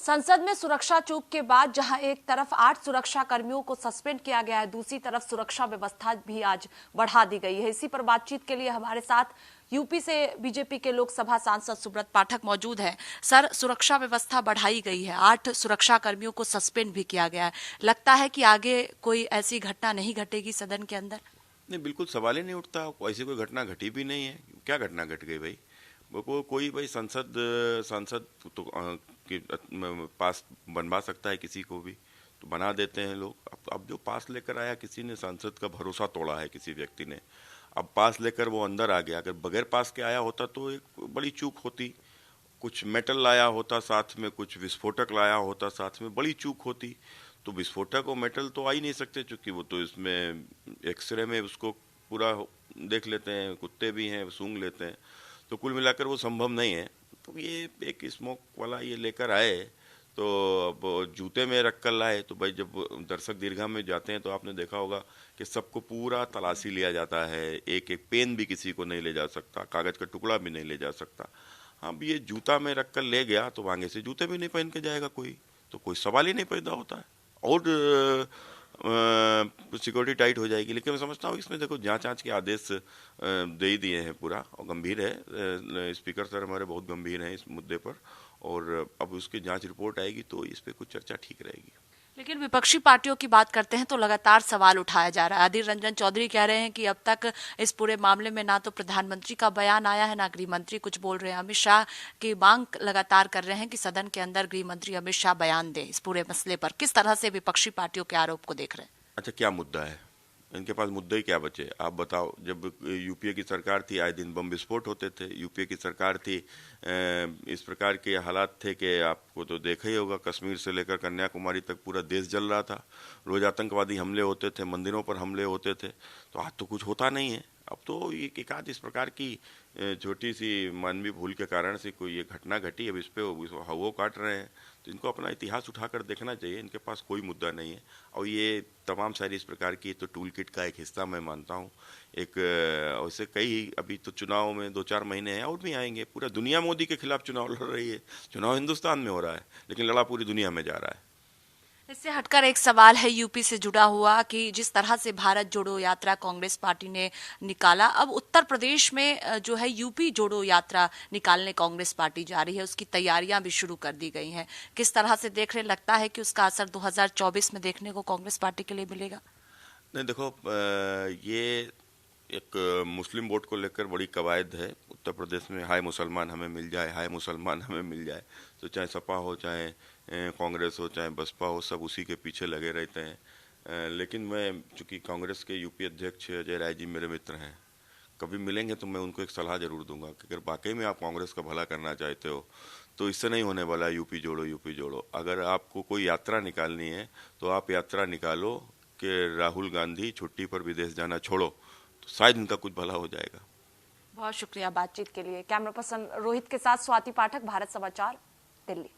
संसद में सुरक्षा चूक के बाद जहां एक तरफ 8 सुरक्षा कर्मियों को सस्पेंड किया गया है, दूसरी तरफ सुरक्षा व्यवस्था भी आज बढ़ा दी गई है। इसी पर बातचीत के लिए हमारे साथ यूपी से बीजेपी के लोकसभा सांसद सुब्रत पाठक मौजूद हैं। सर, सुरक्षा व्यवस्था बढ़ाई गई है, 8 सुरक्षा कर्मियों को सस्पेंड भी किया गया है। लगता है कि आगे कोई ऐसी घटना नहीं घटेगी सदन के अंदर? नहीं, बिल्कुल सवाल ही नहीं उठता। ऐसी कोई घटना घटी भी नहीं है। क्या घटना घट गई भाई? वो कोई भाई सांसद तो के पास बनवा सकता है, किसी को भी तो बना देते हैं लोग। अब जो पास लेकर आया, किसी ने सांसद का भरोसा तोड़ा है, किसी व्यक्ति ने। अब पास लेकर वो अंदर आ गया। अगर बगैर पास के आया होता तो एक बड़ी चूक होती। कुछ मेटल लाया होता साथ में, कुछ विस्फोटक लाया होता साथ में, बड़ी चूक होती। तो विस्फोटक और मेटल तो आ ही नहीं सकते, क्योंकि वो तो इसमें एक्सरे में उसको पूरा देख लेते हैं, कुत्ते भी हैं, सूंघ लेते हैं। तो कुल मिलाकर वो संभव नहीं है। तो ये एक स्मोक वाला ये लेकर आए, तो अब जूते में रख कर लाए। तो भाई जब दर्शक दीर्घा में जाते हैं तो आपने देखा होगा कि सबको पूरा तलाशी लिया जाता है। एक एक पेन भी किसी को नहीं ले जा सकता, कागज का टुकड़ा भी नहीं ले जा सकता। अब ये जूता में रख कर ले गया तो आगे से जूते भी नहीं पहन के जाएगा कोई, तो कोई सवाल ही नहीं पैदा होता है। और सिक्योरिटी टाइट हो जाएगी। लेकिन मैं समझता हूँ इसमें देखो जांच के आदेश दे ही दिए हैं पूरा, और गंभीर है। स्पीकर सर हमारे बहुत गंभीर हैं इस मुद्दे पर, और अब उसकी जांच रिपोर्ट आएगी तो इस पे कुछ चर्चा ठीक रहेगी। लेकिन विपक्षी पार्टियों की बात करते हैं तो लगातार सवाल उठाया जा रहा है। अधीर रंजन चौधरी कह रहे हैं कि अब तक इस पूरे मामले में ना तो प्रधानमंत्री का बयान आया है, ना गृह मंत्री कुछ बोल रहे हैं। अमित शाह की मांग लगातार कर रहे हैं कि सदन के अंदर गृह मंत्री अमित शाह बयान दे इस पूरे मसले पर। किस तरह से विपक्षी पार्टियों के आरोप को देख रहे हैं? अच्छा, क्या मुद्दा है इनके पास? मुद्दे ही क्या बचे आप बताओ? जब यूपीए की सरकार थी, आए दिन बम विस्फोट होते थे। यूपीए की सरकार थी, इस प्रकार के हालात थे कि आपको तो देखा ही होगा, कश्मीर से लेकर कन्याकुमारी तक पूरा देश जल रहा था। रोज आतंकवादी हमले होते थे, मंदिरों पर हमले होते थे। तो आज तो कुछ होता नहीं है। अब तो एक आध इस प्रकार की छोटी सी मानवीय भूल के कारण से कोई ये घटना घटी। अब इस पे हवा काट रहे हैं। तो इनको अपना इतिहास उठाकर देखना चाहिए। इनके पास कोई मुद्दा नहीं है। और ये तमाम सारी इस प्रकार की तो टूल किट का एक हिस्सा मैं मानता हूँ। एक वैसे कई अभी तो चुनाव में 2-4 महीने हैं, और भी आएंगे। पूरा दुनिया मोदी के खिलाफ चुनाव लड़ रही है। चुनाव हिंदुस्तान में हो रहा है, लेकिन लड़ा पूरी दुनिया में जा रहा है। इससे हटकर एक सवाल है यूपी से जुड़ा हुआ कि जिस तरह से भारत जोड़ो यात्रा कांग्रेस पार्टी ने निकाला, अब उत्तर प्रदेश में जो है यूपी जोड़ो यात्रा निकालने कांग्रेस पार्टी जा रही है। उसकी तैयारियां भी शुरू कर दी गई हैं। किस तरह से देख रहे, लगता है कि उसका असर 2024 में देखने को कांग्रेस पार्टी के लिए मिलेगा? नहीं, देखो, ये एक मुस्लिम वोट को लेकर बड़ी कवायद है उत्तर प्रदेश में। हाय मुसलमान हमें मिल जाए, हाय मुसलमान हमें मिल जाए। तो चाहे सपा हो, चाहे कांग्रेस हो, चाहे बसपा हो, सब उसी के पीछे लगे रहते हैं। लेकिन मैं, चूंकि कांग्रेस के यूपी अध्यक्ष अजय राय जी मेरे मित्र हैं, कभी मिलेंगे तो मैं उनको एक सलाह जरूर दूंगा कि अगर वाकई में आप कांग्रेस का भला करना चाहते हो तो इससे नहीं होने वाला यूपी जोड़ो यूपी जोड़ो। अगर आपको कोई यात्रा निकालनी है तो आप यात्रा निकालो कि राहुल गांधी छुट्टी पर विदेश जाना छोड़ो, तो शायद इनका कुछ भला हो जाएगा। बहुत शुक्रिया बातचीत के लिए। कैमरा पर्सन रोहित के साथ स्वाति पाठक, भारत समाचार, दिल्ली।